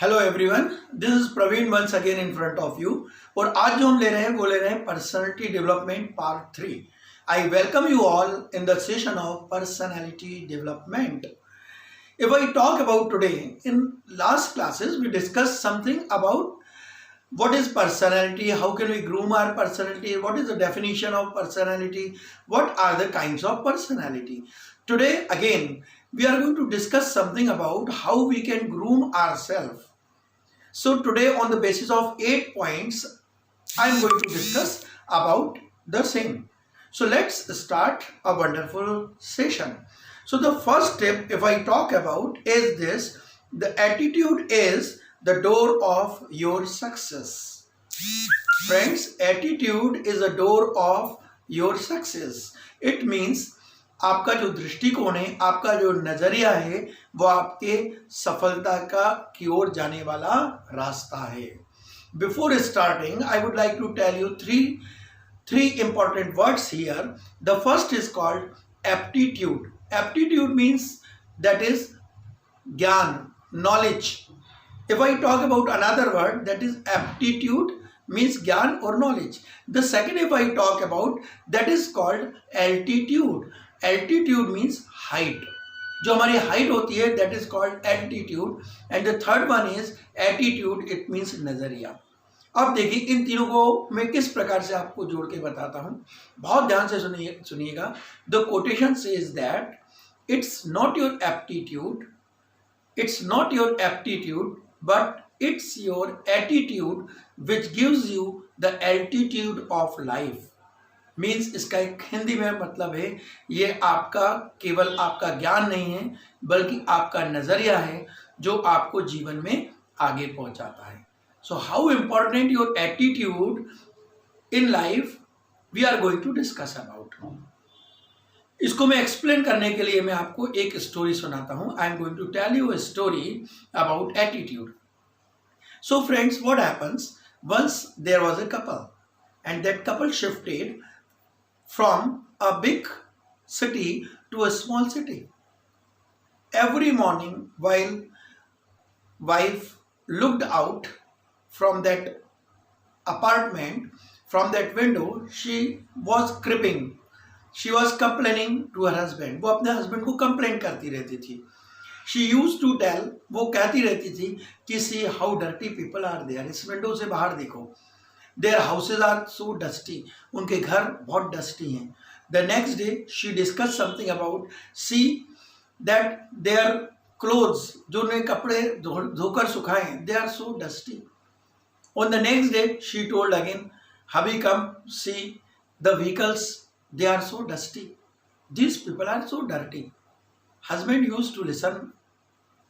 Hello everyone, this is Praveen once again in front of you. और आज जो हम ले रहे हैं वो ले रहे हैं personality development part 3। I welcome you all in the session of personality development. If I talk about today, in last classes we discussed something about what is personality, how can we groom our personality, what is the definition of personality, what are the kinds of personality. Today again we are going to discuss something about how we can groom ourselves. So today on the basis of 8 points I am going to discuss about the same. So let's start a wonderful session. So the first step if I talk about is this: the attitude is the door of your success. Friends, attitude is a door of your success. It means आपका जो दृष्टिकोण है, आपका जो नजरिया है, वो आपके सफलता का की ओर जाने वाला रास्ता है। Before starting, I would like to tell you three important words here. The first is called aptitude. Aptitude means that is gyan, knowledge. If I talk about another word, that is aptitude means gyan or knowledge. The second if I talk about, that is called altitude. Altitude means height. जो हमारी height होती है, that is called altitude. And the third one is attitude. It means नजरिया। अब देखिए इन तीनों को मैं किस प्रकार से आपको जोड़ के बताता हूं, बहुत ध्यान से सुनिएगा। The quotation says that it's not your aptitude, it's not your aptitude, but it's your attitude which gives you the altitude of life. Means इसका एक हिंदी में मतलब है, ये आपका केवल आपका ज्ञान नहीं है, बल्कि आपका नजरिया है जो आपको जीवन में आगे पहुंचाता है। So how important your attitude in life we are going to discuss about. इसको मैं एक्सप्लेन करने के लिए मैं आपको एक स्टोरी सुनाता हूँ। I am going to tell you a story about attitude. So friends, what happens? Once there was a couple and that couple shifted from a big city to a small city. Every morning while wife looked out from that apartment, from that window, she was cribbing, she was complaining to her husband. वो अपने husband को complain करती रहती थी। She used to tell, वो कहती रहती थी कि see how dirty people are there. इस window से बाहर देखो, their houses are so dusty. उनके घर बहुत dusty हैं। The next day she discussed something about, see that their clothes, जो उन्हें कपड़े धोकर सुखाएं, they are so dusty. On the next day, she told again, hubby, come see the vehicles, they are so dusty. These people are so dirty. Husband used to listen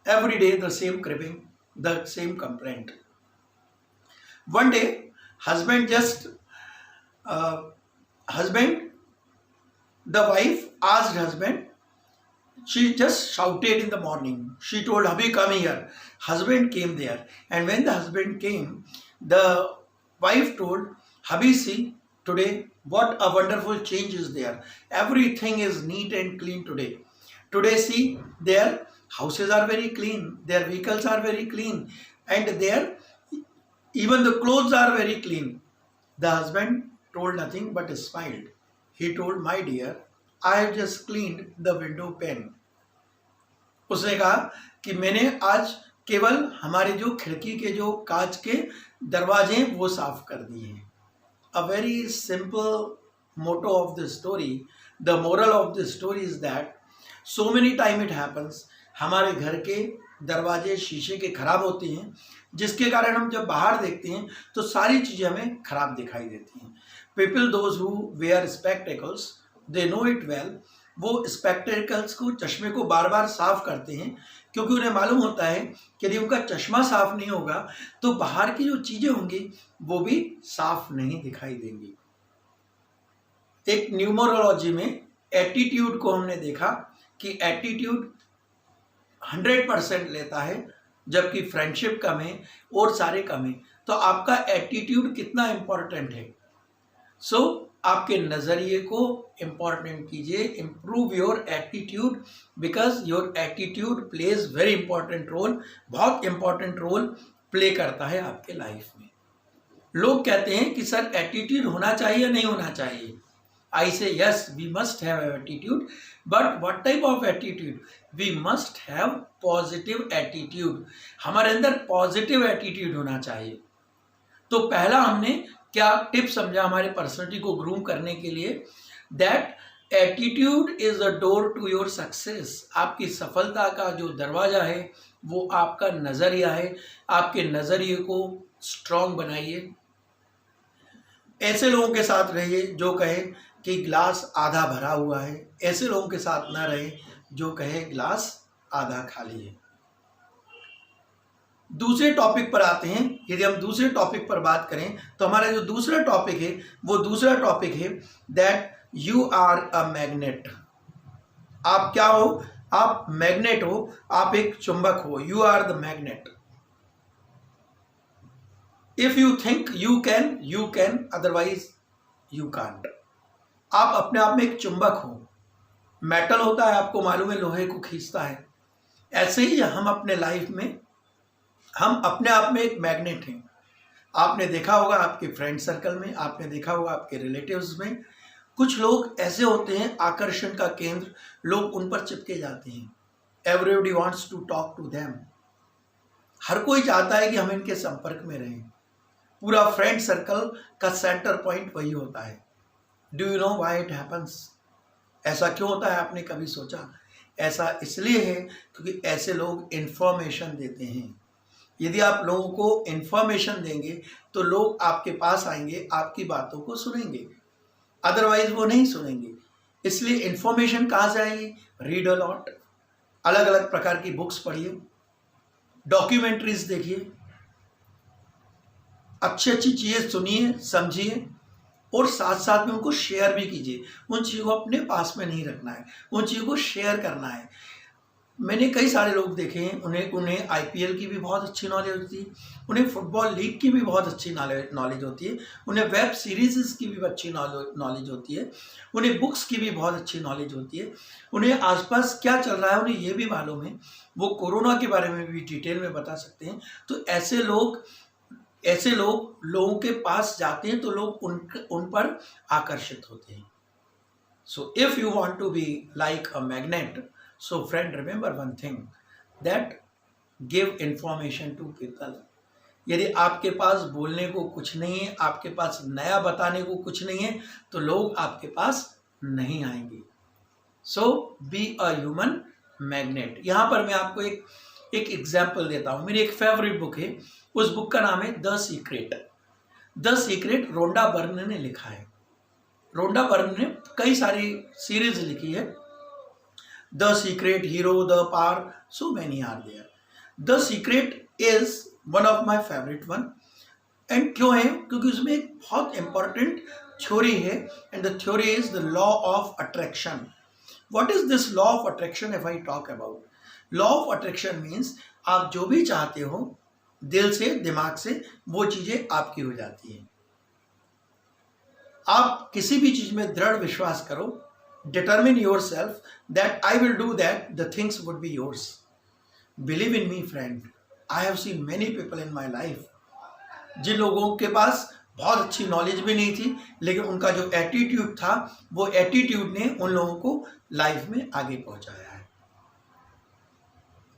every day the same cribbing, the same complaint. One day, the wife asked husband, she just shouted in the morning. She told, hubby, come here. Husband came there. And when the husband came, the wife told, hubby, see today what a wonderful change is there. Everything is neat and clean today. Today see their houses are very clean, their vehicles are very clean, and their even the clothes are very clean. The husband told nothing but smiled. He told, my dear, I have just cleaned the window pane. उसने कहा कि मैंने आज केवल हमारे जो खिड़की के जो कांच के दरवाजे हैं वो साफ कर दिए हैं। A very simple motto of the story, the moral of the story is that so many time it happens, हमारे घर के दरवाजे शीशे के खराब होते हैं, जिसके कारण हम जब बाहर देखते हैं तो सारी चीज़ें हमें खराब दिखाई देती हैं। People those who wear spectacles, they know it well, वो स्पेक्टेकल्स को, चश्मे को बार बार साफ करते हैं, क्योंकि उन्हें मालूम होता है कि यदि उनका चश्मा साफ नहीं होगा तो बाहर की जो चीजें होंगी वो भी साफ नहीं दिखाई देंगी। एक न्यूमरोलॉजी में एटीट्यूड को हमने देखा कि एटीट्यूड 100% लेता है, जबकि फ्रेंडशिप कम है और सारे कम है। तो आपका एटीट्यूड कितना इंपॉर्टेंट है। सो आपके नज़रिए को इम्पॉर्टेंट कीजिए। Improve your attitude, because your attitude plays very important role, बहुत इंपॉर्टेंट रोल प्ले करता है आपके लाइफ में। लोग कहते हैं कि सर एटीट्यूड होना चाहिए या नहीं होना चाहिए। I say yes, we must have attitude, but what type of attitude? We must have positive attitude. हमारे अंदर पॉजिटिव एटीट्यूड होना चाहिए। तो पहला हमने क्या टिप समझा हमारे पर्सनालिटी को ग्रूम करने के लिए? That attitude is the door to your success. आपकी सफलता का जो दरवाजा है वो आपका नज़रिया है। आपके नज़रिए को स्ट्रांग बनाइए। ऐसे लोगों के साथ रहिए जो कहे कि ग्लास आधा भरा हुआ है। ऐसे लोगों के साथ ना रहे जो कहे ग्लास आधा खाली है। दूसरे टॉपिक पर आते हैं। यदि हम दूसरे टॉपिक पर बात करें तो हमारा जो दूसरा टॉपिक है वो दूसरा टॉपिक है that you are a magnet. आप क्या हो? आप मैग्नेट हो, आप एक चुंबक हो। You are the magnet. If you think you can, otherwise you can't. आप अपने आप में एक चुंबक हो। मेटल होता है, आपको मालूम है, लोहे को खींचता है। ऐसे ही हम अपने लाइफ में, हम अपने आप में एक मैग्नेट हैं। आपने देखा होगा आपके फ्रेंड सर्कल में, आपने देखा होगा आपके रिलेटिव्स में, कुछ लोग ऐसे होते हैं आकर्षण का केंद्र, लोग उन पर चिपके जाते हैं। Everybody wants to talk to them. हर कोई चाहता है कि हम इनके संपर्क में रहें। पूरा फ्रेंड सर्कल का सेंटर पॉइंट वही होता है। Do you know why it happens? ऐसा क्यों होता है? आपने कभी सोचा? ऐसा इसलिए है क्योंकि ऐसे लोग इन्फॉर्मेशन देते हैं। यदि आप लोगों को इन्फॉर्मेशन देंगे तो लोग आपके पास आएंगे, आपकी बातों को सुनेंगे, अदरवाइज वो नहीं सुनेंगे। इसलिए इन्फॉर्मेशन कहाँ से आएगी? रीड अ लॉट, अलग अलग प्रकार की बुक्स पढ़िए, डॉक्यूमेंट्रीज देखिए, अच्छी अच्छी चीज़ें सुनिए, समझिए, और साथ साथ में उनको शेयर भी कीजिए। उन चीज़ों को अपने पास में नहीं रखना है, उन चीज़ों को शेयर करना है। मैंने कई सारे लोग देखे हैं, उन्हें आईपीएल की भी बहुत अच्छी नॉलेज होती है, उन्हें फुटबॉल लीग की भी बहुत अच्छी नॉलेज होती है, उन्हें वेब सीरीज़ की भी अच्छी नॉलेज होती है, उन्हें बुक्स की भी बहुत अच्छी नॉलेज होती है, उन्हें आसपास क्या चल रहा है उन्हें ये भी मालूम है। वो कोरोना के बारे में भी डिटेल में बता सकते हैं। तो ऐसे लोग लोगों के पास जाते हैं तो लोग उन पर आकर्षित होते हैं। So if you want to be like a magnet, so friend, remember one thing, that give information to people. यदि आपके पास बोलने को कुछ नहीं है, आपके पास नया बताने को कुछ नहीं है, तो लोग आपके पास नहीं आएंगे। सो बी अ ह्यूमन मैग्नेट। यहाँ पर मैं आपको एक एग्जाम्पल देता हूँ। मेरी एक फेवरेट बुक है, उस बुक का नाम है the secret. The secret Rhonda Byrne ने लिखा है। रोंडा बर्न ने कई सारी सीरीज लिखी है। The Secret, Hero, The Power, so many are there. The Secret is one of my favorite one. And क्यों है? क्योंकि उसमें एक बहुत important theory है, and the theory is the law of attraction. What is this law of attraction if I talk about? Law of attraction means आप जो भी चाहते हो दिल से, दिमाग से, वो चीज़ें आपकी हो जाती हैं। आप किसी भी चीज़ में दृढ़ विश्वास करो, determine yourself that I will do that, the things would be yours. Believe in me friend, I have seen many people in my life, जिन लोगों के पास बहुत अच्छी नॉलेज भी नहीं थी, लेकिन उनका जो एटीट्यूड था, वो एटीट्यूड ने उन लोगों को लाइफ में आगे पहुंचाया है।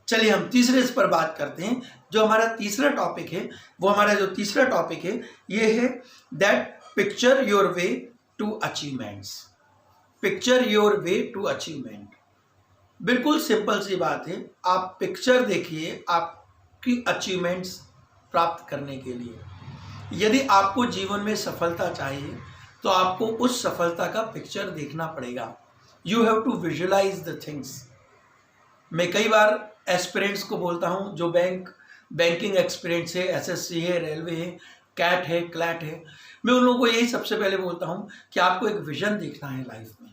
चलिए हम तीसरे इस पर बात करते हैं। जो हमारा तीसरा टॉपिक है, वो हमारा जो तीसरा टॉपिक है ये है that picture your way to achievements. Picture your way to achievement. बिल्कुल सिंपल सी बात है, आप पिक्चर देखिए आपकी अचीवमेंट्स प्राप्त करने के लिए। यदि आपको जीवन में सफलता चाहिए तो आपको उस सफलता का पिक्चर देखना पड़ेगा। You have to visualize the things. मैं कई बार एस्पिरेंट्स को बोलता हूँ जो बैंकिंग एक्सपीरियंस है, एसएससी है, रेलवे है, कैट है, क्लैट है, मैं उन लोगों को यही सबसे पहले बोलता हूँ कि आपको एक विजन देखना है लाइफ में।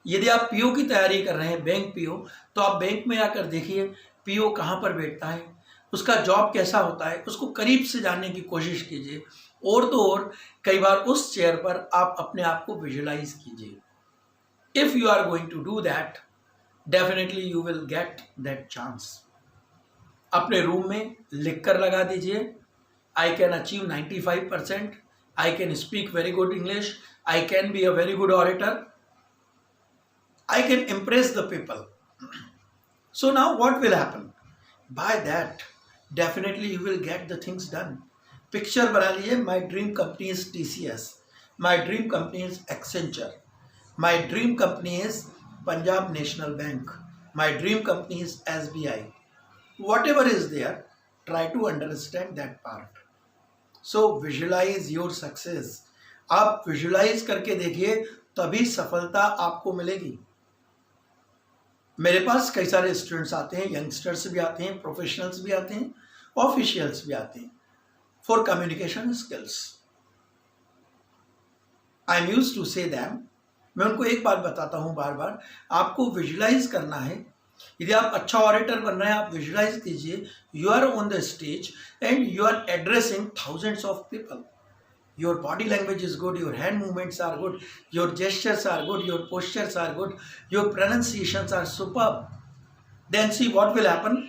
यदि आप पीओ की तैयारी कर रहे हैं, बैंक पीओ, तो आप बैंक में आकर देखिए पीओ कहाँ पर बैठता है, उसका जॉब कैसा होता है उसको करीब से जानने की कोशिश कीजिए, और तो और कई बार उस चेयर पर आप अपने आप को विजुलाइज कीजिए। If you are going to do that, definitely you will get that chance. अपने रूम में लिख कर लगा दीजिए, I can achieve 95%, I can speak very good English, I can be a very good orator, I can impress the people. So now what will happen? By that, definitely you will get the things done. Picture बना लीजिए, my dream company is TCS, my dream company is Accenture, my dream company is Punjab National Bank, my dream company is SBI. Whatever is there, try to understand that part. So visualize your success. आप visualise करके देखिए, तभी सफलता आपको मिलेगी। मेरे पास कई सारे स्टूडेंट्स आते हैं, यंगस्टर्स भी आते हैं, प्रोफेशनल्स भी आते हैं, ऑफिशियल्स भी आते हैं for communication skills. I am used to say them, मैं उनको एक बात बताता हूं बार बार, आपको विजुलाइज करना है। यदि आप अच्छा ऑरेटर बन रहे हैं, आप विजुलाइज कीजिए, you are on the stage and you are addressing thousands of people. Your body language is good, your hand movements are good, your gestures are good, your postures are good, your pronunciations are superb. Then see what will happen.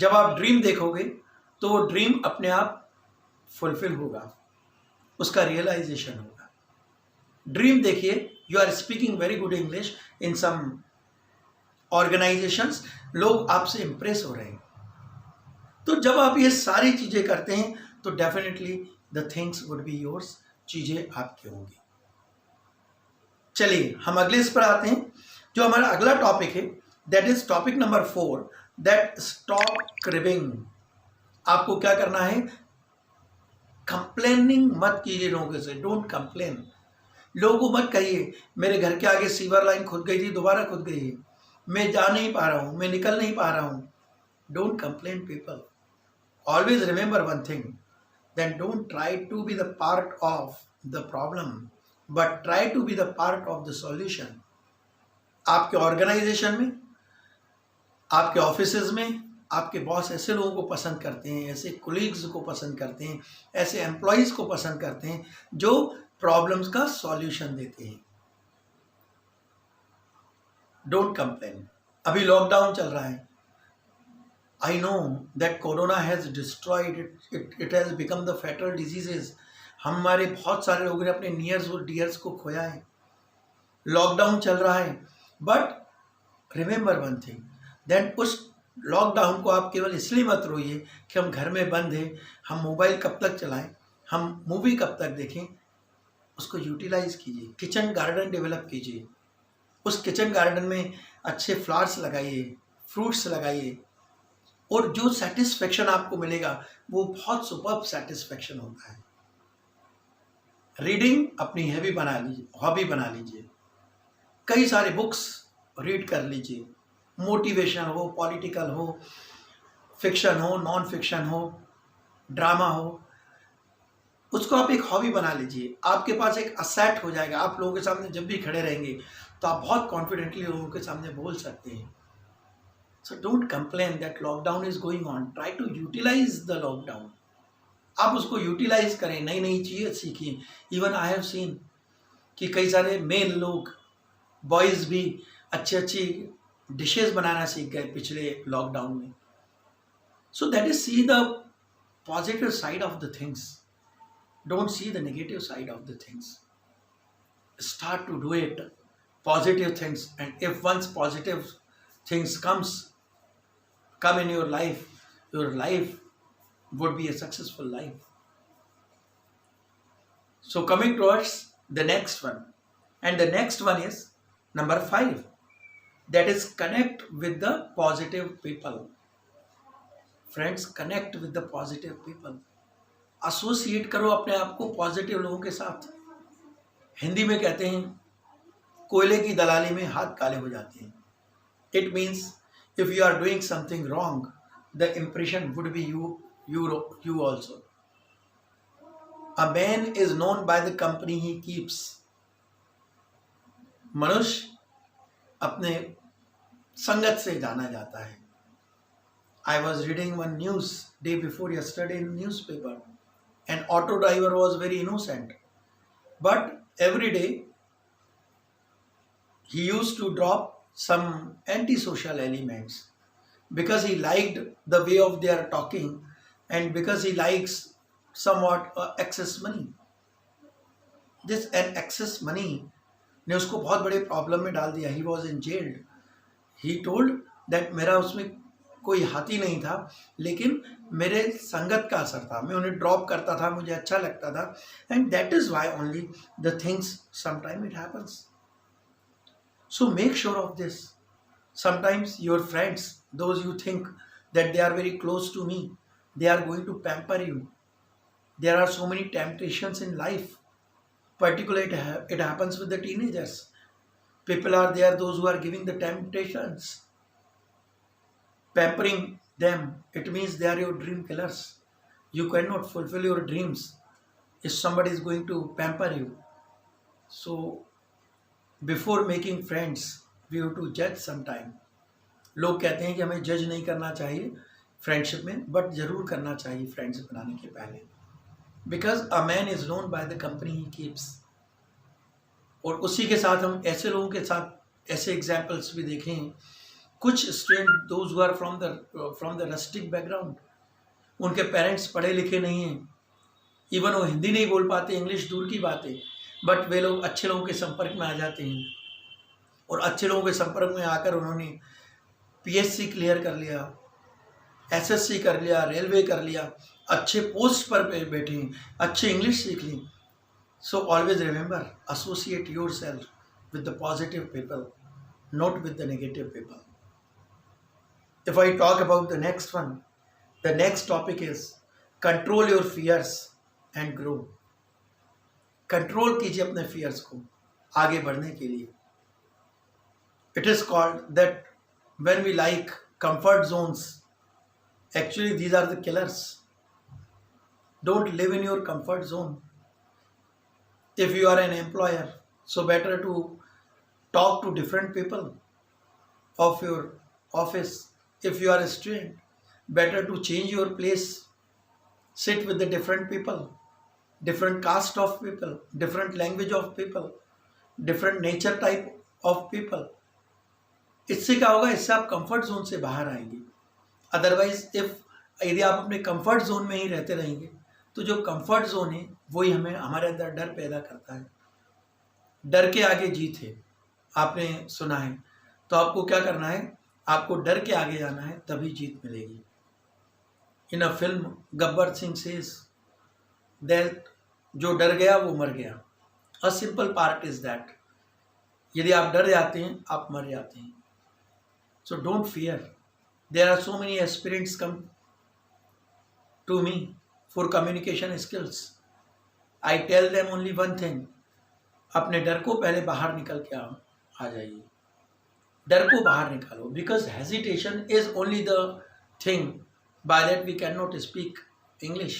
जब आप dream देखोगे तो वो dream अपने आप fulfil होगा, उसका realisation होगा। ड्रीम देखिए, you are speaking very good English in some organizations, लोग आपसे इंप्रेस हो रहे हैं। तो जब आप ये सारी चीजें करते हैं तो definitely the things would be yours, चीजें आपकी होंगी। चलिए हम अगले इस पर आते हैं। जो हमारा अगला टॉपिक है, that is topic number 4, that stop cribbing. आपको क्या करना है? कंप्लेनिंग मत कीजिए लोगों से, डोंट कंप्लेन। लोगों को मत कहिए मेरे घर के आगे सीवर लाइन खुद गई थी, दोबारा खुद गई है, मैं जा नहीं पा रहा हूं, मैं निकल नहीं पा रहा हूं। Don't complain people, always remember one thing, then don't try to be the part of the problem, but try to be the part of the solution. आपके ऑर्गेनाइजेशन में, आपके ऑफिसेज में, आपके बॉस ऐसे लोगों को पसंद करते हैं, ऐसे कोलीग्स को पसंद करते हैं, ऐसे एम्प्लॉयज को पसंद करते हैं जो प्रॉब्लम्स का सॉल्यूशन देते हैं। Don't complain. अभी लॉकडाउन चल रहा है, I know that Corona has destroyed it. It has become the fatal diseases. हमारे बहुत सारे लोगों ने अपने नियर्स और डियर्स को खोया है। लॉकडाउन चल रहा है, but remember one thing, then उस लॉकडाउन को आप केवल इसलिए मत रोइए कि हम घर में बंद हैं, हम मोबाइल कब तक चलाएं, हम मूवी कब तक देखें। उसको यूटिलाइज कीजिए, किचन गार्डन डेवलप कीजिए, उस किचन गार्डन में अच्छे फ्लावर्स लगाइए, फ्रूट्स लगाइए, और जो सेटिस्फेक्शन आपको मिलेगा वो बहुत सुपर्ब सेटिस्फेक्शन होता है। रीडिंग अपनी हॉबी बना लीजिए, कई सारे बुक्स रीड कर लीजिए, मोटिवेशन हो, पॉलिटिकल हो, फिक्शन हो, नॉन फिक्शन हो, ड्रामा हो, उसको आप एक हॉबी बना लीजिए। आपके पास एक असेट हो जाएगा, आप लोगों के सामने जब भी खड़े रहेंगे तो आप बहुत कॉन्फिडेंटली लोगों के सामने बोल सकते हैं। So don't complain that lockdown is going on. Try to utilize the lockdown. आप उसको यूटिलाइज करें, नई नई चीज़ें सीखिए। इवन आई हैव सीन कि कई सारे मेल लोग, बॉयज़ भी अच्छी अच्छी डिशेस बनाना सीख गए पिछले लॉकडाउन में। So that is see the positive side of the things, don't see the negative side of the things. Start to do it, positive things, and if once positive things come in your life would be a successful life. So coming towards the next one, and the next one is number 5, that is connect with the positive people. Friends, connect with the positive people. Associate करो अपने आप को positive लोगों के साथ। हिंदी में कहते हैं कोयले की दलाली में हाथ काले हो जाते हैं। It means if you are doing something wrong, the impression would be you also. A man is known by the company he keeps. मनुष्य अपने संगत से जाना जाता है। I was reading one news day before yesterday in newspaper. An auto driver was very innocent, but every day he used to drop some antisocial elements because he liked the way of their talking and because he likes somewhat excess money. This an excess money ने उसको बहुत बड़े problem में डाल दिया. He was in jailed. He told that मेरा उसमें कोई हाथी नहीं था, लेकिन मेरे संगत का असर था. मैं उन्हें ड्रॉप करता था, मुझे अच्छा लगता था, and that is why only the things sometimes it happens. So make sure of this. Sometimes your friends, those you think that they are very close to me, they are going to pamper you. There are so many temptations in life. Particularly it happens with the teenagers. People are there, those who are giving the temptations, pampering them. It means they are your dream killers. You cannot fulfill your dreams if somebody is going to pamper you. So before making friends, we have to judge sometime. लोग कहते हैं कि हमें जज नहीं करना चाहिए friendship में, बट जरूर करना चाहिए फ्रेंड्स बनाने के पहले. Because a man is known by the company he keeps. और उसी के साथ हम ऐसे लोगों के साथ ऐसे एग्जाम्पल्स भी देखे हैं. कुछ student those who are from the rustic background, उनके पेरेंट्स पढ़े लिखे नहीं हैं, इवन वो हिंदी नहीं बोल पाते, इंग्लिश दूर की बात है, बट वे लोग अच्छे लोगों के संपर्क में आ जाते हैं और अच्छे लोगों के संपर्क में आकर उन्होंने पीएचसी क्लियर कर लिया, एसएससी कर लिया, रेलवे कर लिया, अच्छे पोस्ट पर बैठे हैं, अच्छे इंग्लिश सीख ली. So always remember, associate yourself with the positive people, not with the negative people. If I talk about the next one, the next topic is control your fears and grow. Control कीजिए अपने fears को आगे बढ़ने के लिए. It is called that when we like comfort zones, actually these are the killers. Don't live in your comfort zone. If you are an employer, so better to talk to different people of your office. If you are a student, better to change your place, sit with the different people, different caste of people, different language of people, different nature type of people. इससे क्या होगा, इससे आप comfort zone से बाहर आएंगे. Otherwise यदि आप अपने कंफर्ट जोन में ही रहते रहेंगे तो जो कंफर्ट जोन है वही हमें हमारे अंदर डर पैदा करता है. डर के आगे जीत है, आपने सुना है. तो आपको क्या करना है, आपको डर के आगे जाना है, तभी जीत मिलेगी. In a film Gabbar Singh says that जो डर गया वो मर गया. A simple part is that. यदि आप डर जाते हैं आप मर जाते हैं. So don't fear. There are so many aspirants come to me for communication skills. I tell them only one thing. अपने डर को पहले बाहर निकल के आ जाइए. डर को बाहर निकालो. Because hesitation is only the thing by that we cannot speak English.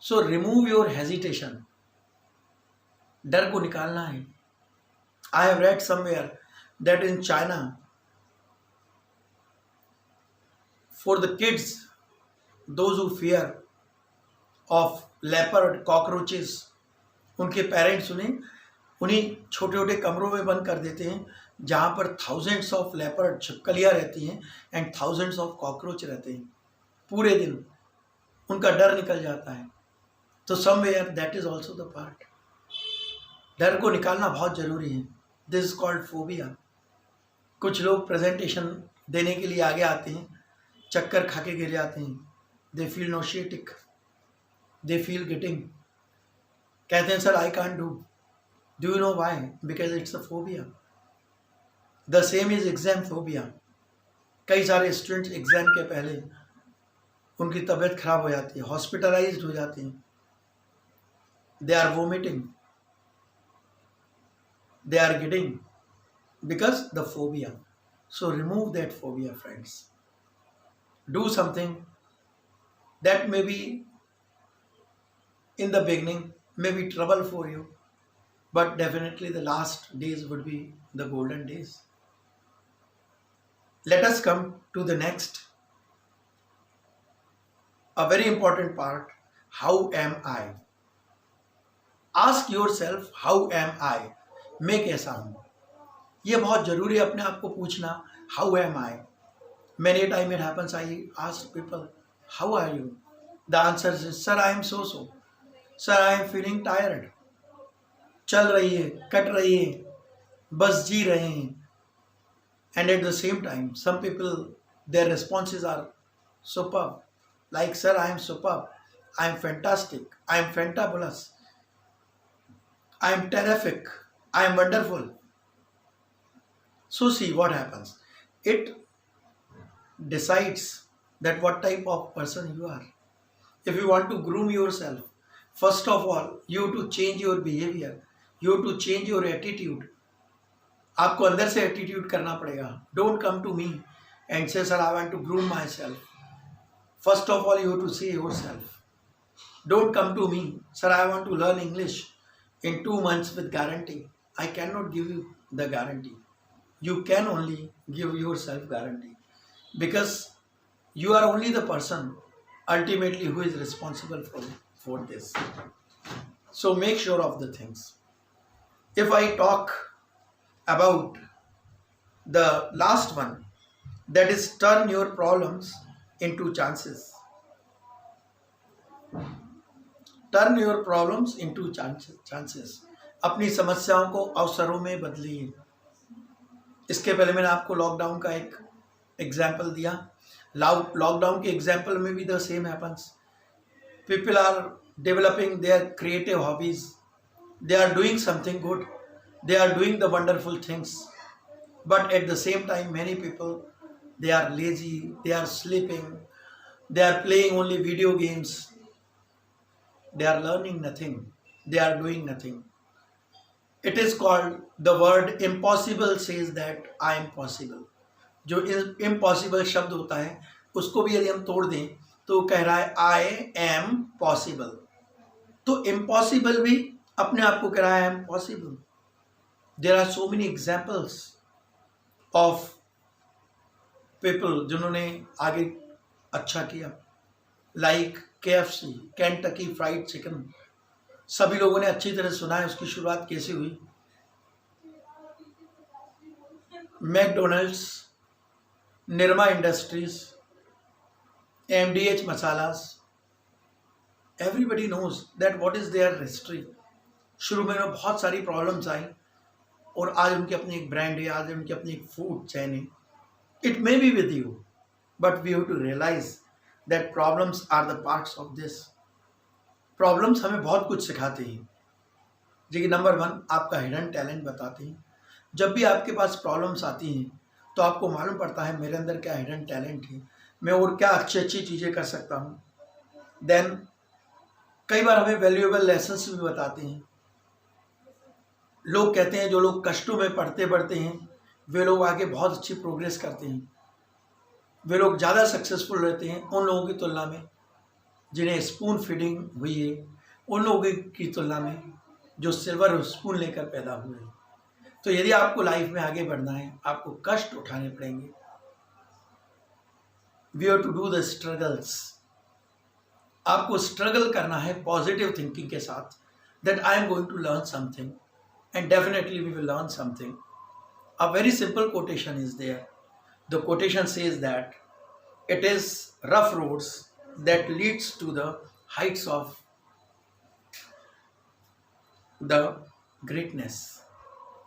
So remove your hesitation. डर को निकालना है. I have read somewhere that in China, for the kids, those who fear of leopard, cockroaches, उनके parents उन्हीं छोटे छोटे कमरों में बंद कर देते हैं जहाँ पर थाउजेंड्स ऑफ लेपर्ड, छिपकलियाँ रहती हैं एंड थाउजेंड्स ऑफ कॉकरोच रहते हैं. पूरे दिन उनका डर निकल जाता है. तो somewhere that is also the part. डर को निकालना बहुत ज़रूरी है. This is called phobia. कुछ लोग प्रेजेंटेशन देने के लिए आगे आते हैं, चक्कर खा के गिर जाते हैं. They feel nauseated, they feel getting, कहते हैं sir I can't do. Do you know why? Because it's a phobia. The same is exam phobia. कई सारे स्टूडेंट्स एग्जाम के पहले उनकी तबीयत खराब हो जाती है, हॉस्पिटलाइज्ड हो जाते हैं. They are vomiting, they are getting because the phobia. So remove that phobia, friends. Do something that may be in the beginning may be trouble for you, but definitely the last days would be the golden days. Let us come to the next a very important part, how am I? Ask yourself, how am I? मैं कैसा हूँ? ये बहुत जरूरी है अपने आप को पूछना, how am I? Many times it happens, I ask people, how are you? The answer is, sir, I am so. Sir, I am feeling tired. चल रही है, कट रही है, बस जी रहे हैं. And at the same time, some people, their responses are superb. Like, sir, I am superb. I am fantastic. I am fantabulous. I am terrific. I am wonderful. So see what happens. It decides that what type of person you are. If you want to groom yourself, first of all, you have to change your behavior. You have to change your attitude. आपको अंदर से attitude करना पड़ेगा. Don't come to me and say sir I want to groom myself. First of all you have to say yourself. Don't come to me, sir I want to learn English in 2 months with guarantee. I cannot give you the guarantee. You can only give yourself guarantee, because you are only the person ultimately who is responsible for this. So make sure of the things. If I talk about the last one, that is turn your problems into chances. Turn your problems into chances. अपनी समस्याओं को अवसरों में बदलिए. इसके पहले मैंने आपको लॉकडाउन का एक एग्जाम्पल दिया. लॉकडाउन के एग्जाम्पल में भी the same happens. People are developing their creative hobbies. They are doing something good. They are doing the wonderful things. But at the same time many people, they are lazy, they are sleeping, they are playing only video games. They are learning nothing. They are doing nothing. It is called, the word impossible says that I am possible. जो impossible शब्द होता है उसको भी यदि हम तोड़ दें तो कह रहा है I am possible. तो impossible भी अपने आप को कह रहा है I am possible. There are so many examples of people जिन्होंने आगे अच्छा किया. Like KFC, Kentucky fried chicken. सभी लोगों ने अच्छी तरह सुना है उसकी शुरुआत कैसे हुई. McDonald's, Nirma industries, MDH masalas. Everybody knows that what is their history. शुरू में बहुत सारी प्रॉब्लम्स आई और आज उनकी अपनी एक ब्रांड है, आज उनकी अपनी एक फूड चैन है. It may be with you, but we have to realize that problems are the parts of this. Problems हमें बहुत कुछ सिखाते हैं. जी नंबर 1 आपका हिडन टैलेंट बताते हैं. जब भी आपके पास प्रॉब्लम्स आती हैं तो आपको मालूम पड़ता है मेरे अंदर क्या हिडन टैलेंट है, मैं और क्या अच्छी चीज़ें कर सकता हूँ. देन कई बार हमें वैल्यूएबल लेसन्स भी बताते हैं. लोग कहते हैं जो लोग कष्टों में पढ़ते हैं वे लोग आगे बहुत अच्छी प्रोग्रेस करते हैं. वे लोग ज़्यादा सक्सेसफुल रहते हैं उन लोगों की तुलना में जिन्हें स्पून फीडिंग हुई है, उन लोगों की तुलना में जो सिल्वर स्पून लेकर पैदा हुए हैं. तो यदि आपको लाइफ में आगे बढ़ना है आपको कष्ट उठाने पड़ेंगे. We have to do the struggles. आपको स्ट्रगल करना है पॉजिटिव थिंकिंग के साथ, that I am going to learn something and definitely we will learn something. A very simple quotation is there. The quotation says that it is rough roads that leads to the heights of the greatness.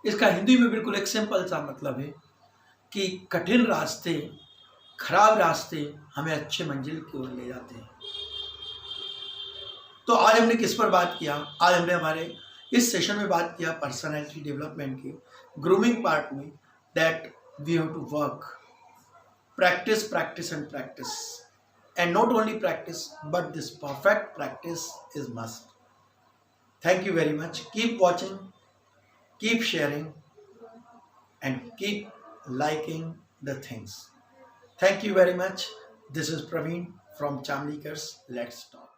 इसका हिंदी में बिल्कुल एक simple सा मतलब है कि कठिन रास्ते, खराब रास्ते हमें अच्छे मंजिल की ओर ले जाते हैं. तो आज हमने किस पर बात किया? आज हमने हमारे इस सेशन में बात किया पर्सनैलिटी डेवलपमेंट की ग्रूमिंग पार्ट में, that we have to work. Practice, practice and practice. And not only practice, but this perfect practice is must. Thank you very much. Keep watching, keep sharing, and keep liking the things. Thank you very much. This is Praveen from Chamlikers. Let's talk.